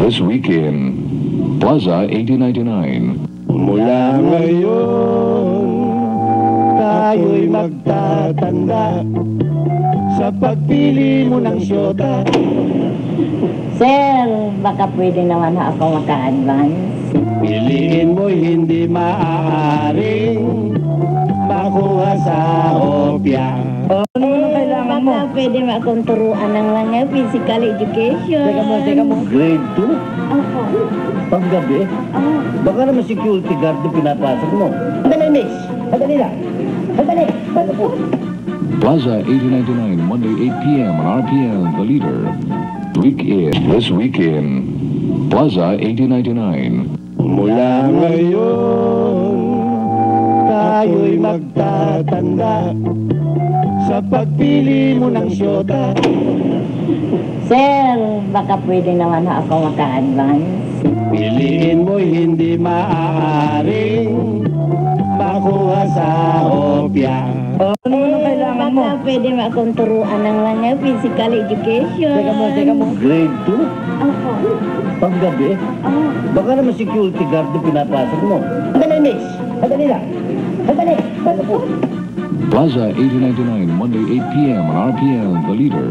This weekend, Plaza 8099. Mula ngayon, tayo'y magtatanda sa pagpili mo ng syota. Sir, baka pwede naman ako maka-advance. Piliin mo'y hindi maaaring makuha sa opya. Baka pwede mo akong turuan ng mga physical education. Teka mo. Grade 2? Opo. Paggabi? Oh. Baka naman security guard na pinapasok mo. Sandali, miss. Sandali lang. Sandali. Ano po? Plaza 8099, Monday 8 p.m. on RPN, The Leader. This weekend, Plaza 8099. Mula ngayon, tayo'y magtatanda sa pagpili mo ng syota. Sir, baka pwede naman ako maka-advance. Piliin mo'y hindi maaaring makuha sa opya. Baka pwede mo akong turuan ng mga physical education. Teka mo. Grade 2? Opo. Paggabi? Oh. Baka naman security guard na pinapasok mo. Sandali, miss. Sandali lang. Sandali. Ano po? Plaza 8099, Monday 8 p.m. on RPN, The Leader.